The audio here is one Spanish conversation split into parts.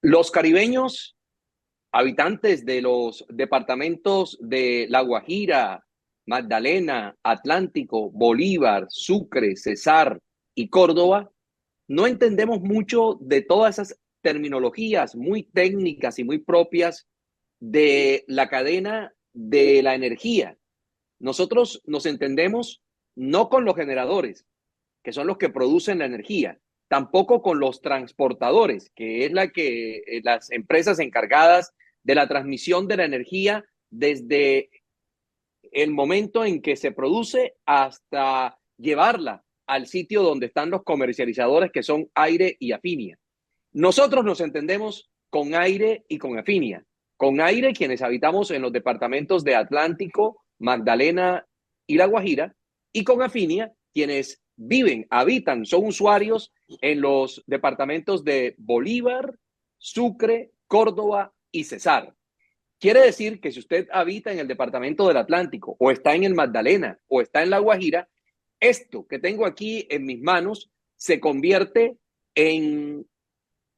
Los caribeños, habitantes de los departamentos de La Guajira, Magdalena, Atlántico, Bolívar, Sucre, Cesar y Córdoba, no entendemos mucho de todas esas terminologías muy técnicas y muy propias de la cadena de la energía. Nosotros nos entendemos no con los generadores, que son los que producen la energía, tampoco con los transportadores, que es las empresas encargadas de la transmisión de la energía desde el momento en que se produce hasta llevarla al sitio donde están los comercializadores, que son Aire y Afinia. Nosotros nos entendemos con Aire y con Afinia. Con Aire, quienes habitamos en los departamentos de Atlántico, Magdalena y La Guajira, y con Afinia, quienes viven, habitan, son usuarios en los departamentos de Bolívar, Sucre, Córdoba y Cesar. Quiere decir que si usted habita en el departamento del Atlántico, o está en el Magdalena, o está en La Guajira, esto que tengo aquí en mis manos se convierte en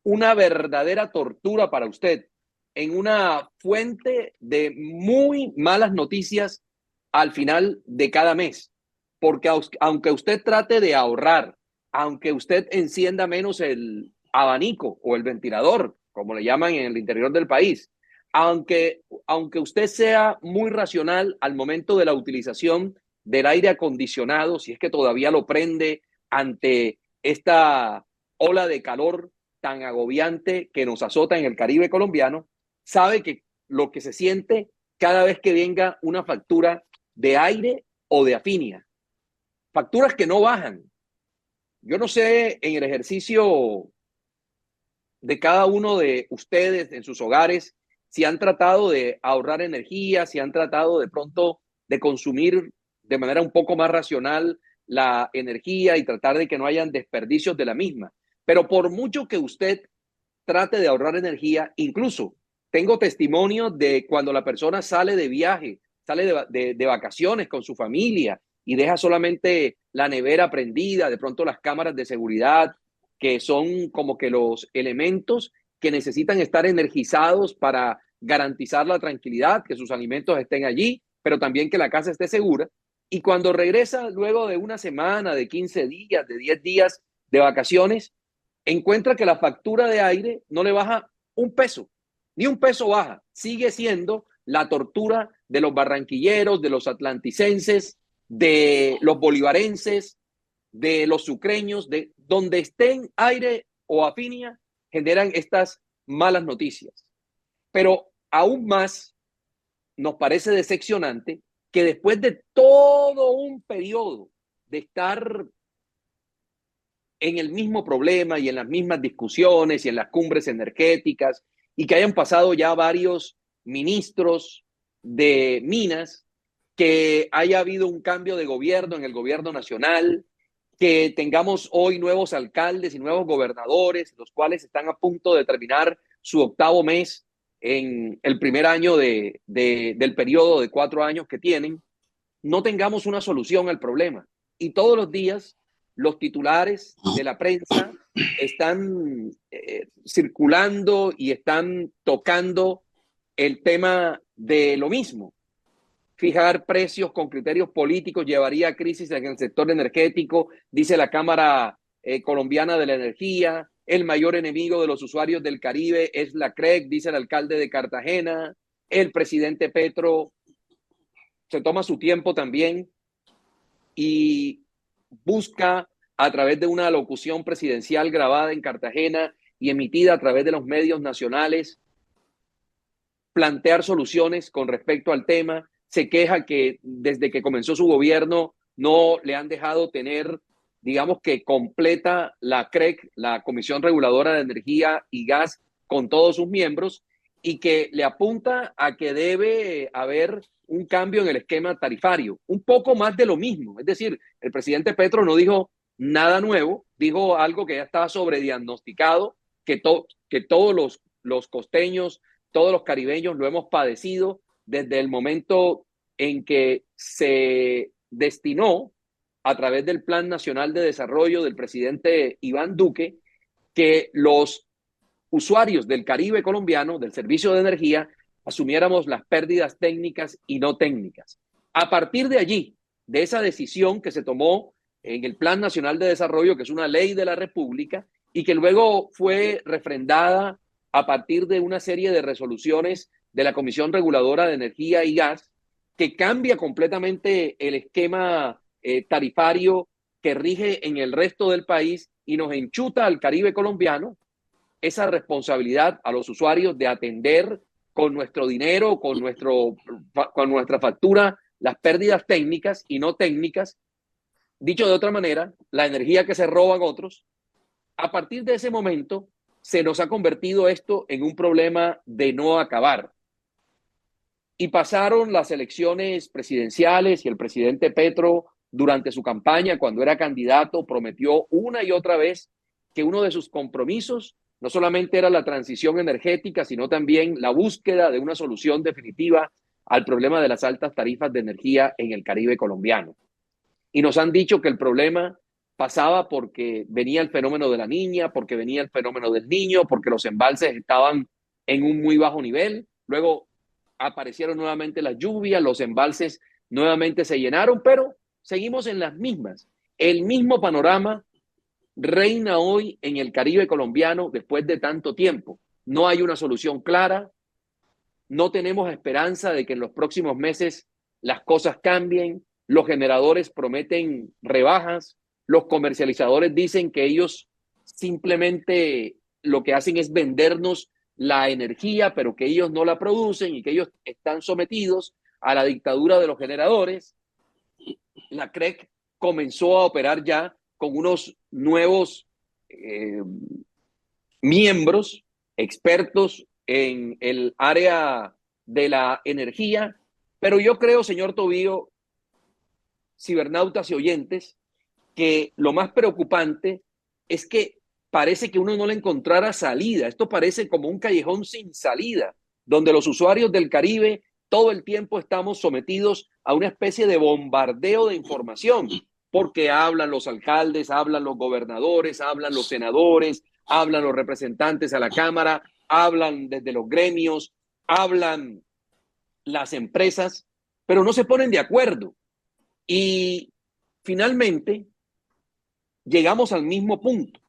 una verdadera tortura para usted, en una fuente de muy malas noticias al final de cada mes. Porque aunque usted trate de ahorrar, aunque usted encienda menos el abanico o el ventilador, como le llaman en el interior del país, aunque usted sea muy racional al momento de la utilización del aire acondicionado, si es que todavía lo prende ante esta ola de calor tan agobiante que nos azota en el Caribe colombiano, sabe que lo que se siente cada vez que venga una factura de aire o de Afinia, facturas que no bajan. Yo no sé en el ejercicio de cada uno de ustedes en sus hogares si han tratado de ahorrar energía, si han tratado de pronto de consumir de manera un poco más racional la energía y tratar de que no hayan desperdicios de la misma. Pero por mucho que usted trate de ahorrar energía, incluso tengo testimonio de cuando la persona sale de viaje, sale de vacaciones con su familia y deja solamente la nevera prendida, de pronto las cámaras de seguridad, que son como que los elementos que necesitan estar energizados para garantizar la tranquilidad, que sus alimentos estén allí, pero también que la casa esté segura. Y cuando regresa luego de una semana, de 15 días, de 10 días de vacaciones, encuentra que la factura de aire no le baja un peso, ni un peso baja. Sigue siendo la tortura de los barranquilleros, de los atlanticenses, de los bolivarenses, de los sucreños, de donde estén Aire o Afinia, generan estas malas noticias. Pero aún más nos parece decepcionante que después de todo un periodo de estar en el mismo problema y en las mismas discusiones y en las cumbres energéticas, y que hayan pasado ya varios ministros de minas, que haya habido un cambio de gobierno en el gobierno nacional, que tengamos hoy nuevos alcaldes y nuevos gobernadores, los cuales están a punto de terminar su octavo mes en el primer año del periodo de 4 años que tienen, no tengamos una solución al problema. Y todos los días los titulares de la prensa están circulando y están tocando el tema de lo mismo. Fijar precios con criterios políticos llevaría a crisis en el sector energético, dice la Cámara Colombiana de la Energía. El mayor enemigo de los usuarios del Caribe es la CREC, dice el alcalde de Cartagena. El presidente Petro se toma su tiempo también y busca, a través de una locución presidencial grabada en Cartagena y emitida a través de los medios nacionales, plantear soluciones con respecto al tema. Se queja que desde que comenzó su gobierno no le han dejado tener, digamos que completa la CREC, la Comisión Reguladora de Energía y Gas, con todos sus miembros, y que le apunta a que debe haber un cambio en el esquema tarifario, un poco más de lo mismo. Es decir, el presidente Petro no dijo nada nuevo, dijo algo que ya estaba sobrediagnosticado, que todos los costeños, todos los caribeños lo hemos padecido desde el momento en que se destinó a través del Plan Nacional de Desarrollo del presidente Iván Duque que los usuarios del Caribe colombiano, del servicio de energía, asumiéramos las pérdidas técnicas y no técnicas. A partir de allí, de esa decisión que se tomó en el Plan Nacional de Desarrollo, que es una ley de la República, y que luego fue refrendada a partir de una serie de resoluciones de la Comisión Reguladora de Energía y Gas, que cambia completamente el esquema tarifario que rige en el resto del país y nos enchuta al Caribe colombiano esa responsabilidad a los usuarios de atender con nuestro dinero, con nuestra factura, las pérdidas técnicas y no técnicas. Dicho de otra manera, la energía que se roban otros. A partir de ese momento, se nos ha convertido esto en un problema de no acabar. Y pasaron las elecciones presidenciales y el presidente Petro, durante su campaña, cuando era candidato, prometió una y otra vez que uno de sus compromisos no solamente era la transición energética, sino también la búsqueda de una solución definitiva al problema de las altas tarifas de energía en el Caribe colombiano. Y nos han dicho que el problema pasaba porque venía el fenómeno de la niña, porque venía el fenómeno del niño, porque los embalses estaban en un muy bajo nivel. Luego aparecieron nuevamente las lluvias, los embalses nuevamente se llenaron, pero seguimos en las mismas. El mismo panorama reina hoy en el Caribe colombiano después de tanto tiempo. No hay una solución clara, no tenemos esperanza de que en los próximos meses las cosas cambien, los generadores prometen rebajas, los comercializadores dicen que ellos simplemente lo que hacen es vendernos la energía, pero que ellos no la producen y que ellos están sometidos a la dictadura de los generadores. La CREC comenzó a operar ya con unos nuevos miembros, expertos en el área de la energía, pero yo creo, señor Tobío, cibernautas y oyentes, que lo más preocupante es que parece que uno no le encontrara salida. Esto parece como un callejón sin salida, donde los usuarios del Caribe todo el tiempo estamos sometidos a una especie de bombardeo de información, porque hablan los alcaldes, hablan los gobernadores, hablan los senadores, hablan los representantes a la Cámara, hablan desde los gremios, hablan las empresas, pero no se ponen de acuerdo. Y finalmente llegamos al mismo punto,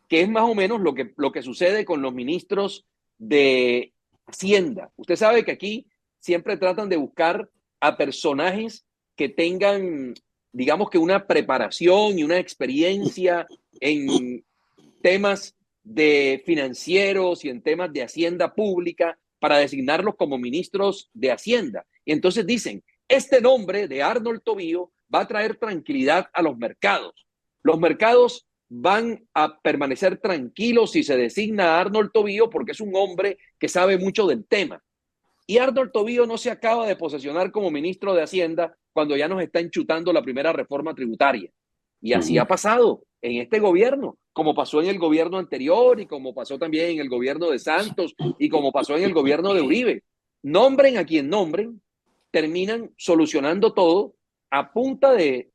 que es más o menos lo que sucede con los ministros de Hacienda. Usted sabe que aquí siempre tratan de buscar a personajes que tengan, digamos que una preparación y una experiencia en temas de financieros y en temas de hacienda pública para designarlos como ministros de Hacienda. Y entonces dicen, este nombre de Arnold Tobío va a traer tranquilidad a los mercados. Los mercados van a permanecer tranquilos si se designa a Arnold Tobío porque es un hombre que sabe mucho del tema. Y Arnold Tobío no se acaba de posesionar como ministro de Hacienda cuando ya nos está enchutando la primera reforma tributaria. Y así ha pasado en este gobierno, como pasó en el gobierno anterior y como pasó también en el gobierno de Santos y como pasó en el gobierno de Uribe. Nombren a quien nombren, terminan solucionando todo a punta de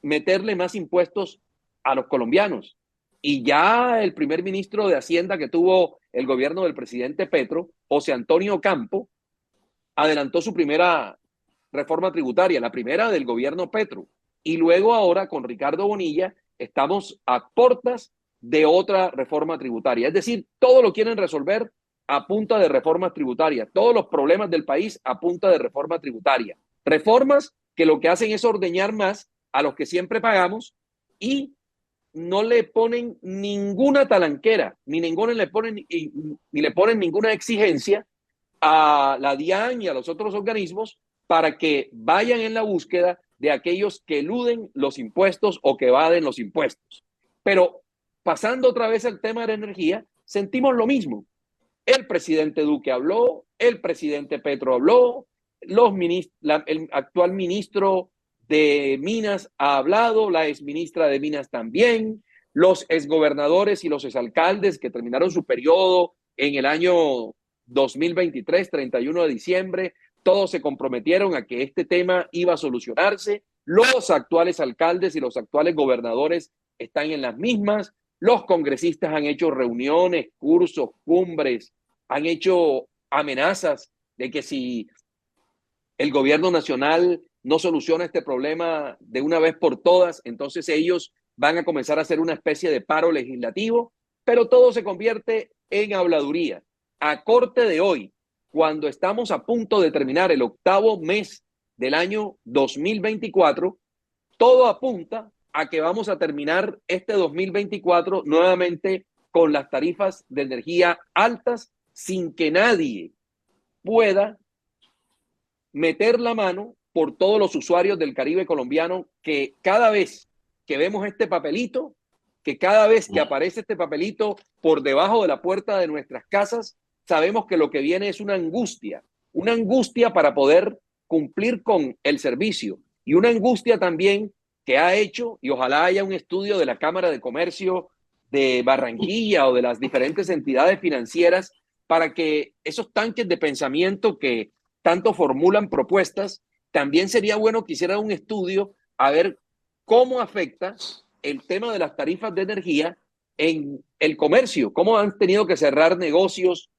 meterle más impuestos a los colombianos. Y ya el primer ministro de Hacienda que tuvo el gobierno del presidente Petro, José Antonio Campo, adelantó su primera reforma tributaria, la primera del gobierno Petro. Y luego ahora con Ricardo Bonilla estamos a puertas de otra reforma tributaria. Es decir, todo lo quieren resolver a punta de reformas tributarias. Todos los problemas del país a punta de reforma tributaria. Reformas que lo que hacen es ordeñar más a los que siempre pagamos y no le ponen ninguna talanquera, ni le ponen ninguna exigencia a la DIAN y a los otros organismos para que vayan en la búsqueda de aquellos que eluden los impuestos o que evaden los impuestos. Pero pasando otra vez al tema de la energía, sentimos lo mismo. El presidente Duque habló, el presidente Petro habló, el actual ministro de Minas ha hablado, la exministra de Minas también, los exgobernadores y los exalcaldes que terminaron su periodo en el año 2023, 31 de diciembre, todos se comprometieron a que este tema iba a solucionarse. Los actuales alcaldes y los actuales gobernadores están en las mismas. Los congresistas han hecho reuniones, cursos, cumbres, han hecho amenazas de que si el gobierno nacional no soluciona este problema de una vez por todas, entonces ellos van a comenzar a hacer una especie de paro legislativo, pero todo se convierte en habladuría. A corte de hoy, cuando estamos a punto de terminar el 8º mes del año 2024, todo apunta a que vamos a terminar este 2024 nuevamente con las tarifas de energía altas sin que nadie pueda meter la mano por todos los usuarios del Caribe colombiano, que cada vez que vemos este papelito, que cada vez que aparece este papelito por debajo de la puerta de nuestras casas, sabemos que lo que viene es una angustia para poder cumplir con el servicio y una angustia también que ha hecho, y ojalá haya un estudio de la Cámara de Comercio de Barranquilla o de las diferentes entidades financieras para que esos tanques de pensamiento que tanto formulan propuestas, también sería bueno que hiciera un estudio a ver cómo afecta el tema de las tarifas de energía en el comercio, cómo han tenido que cerrar negocios,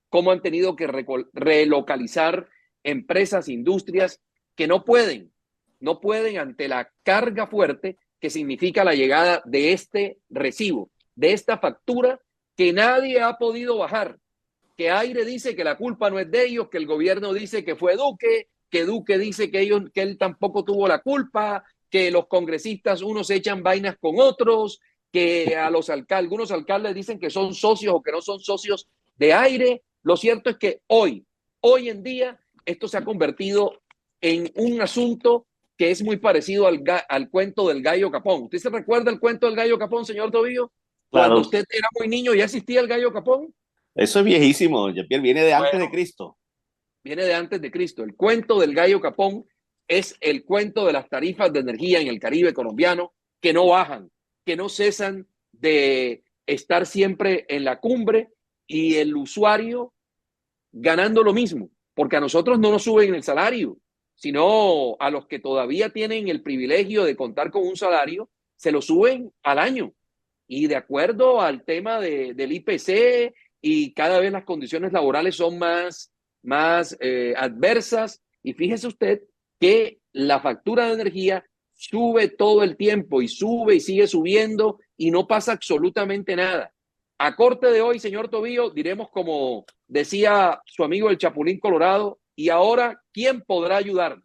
cómo han tenido que relocalizar empresas, industrias que no pueden ante la carga fuerte que significa la llegada de este recibo, de esta factura que nadie ha podido bajar, que Aire dice que la culpa no es de ellos, que el gobierno dice que fue Duque, que Duque dice que él tampoco tuvo la culpa, que los congresistas unos echan vainas con otros, que a algunos alcaldes dicen que son socios o que no son socios de Aire. Lo cierto es que hoy en día, esto se ha convertido en un asunto que es muy parecido al cuento del gallo Capón. ¿Usted se recuerda el cuento del gallo Capón, señor Tobillo? Cuando Claro, usted era muy niño, ¿ya existía el gallo Capón? eso es viejísimo, Jean-Pierre, viene de antes de Bueno, Cristo. viene de antes de Cristo. El cuento del gallo Capón es el cuento de las tarifas de energía en el Caribe colombiano que no bajan, que no cesan de estar siempre en la cumbre y el usuario ganando lo mismo, porque a nosotros no nos suben el salario, sino a los que todavía tienen el privilegio de contar con un salario, se lo suben al año. Y de acuerdo al tema del IPC, y cada vez las condiciones laborales son más adversas. Y fíjese usted que la factura de energía sube todo el tiempo y sube y sigue subiendo y no pasa absolutamente nada. A corte de hoy, señor Tobillo, diremos como decía su amigo el Chapulín Colorado, y ahora, ¿quién podrá ayudar?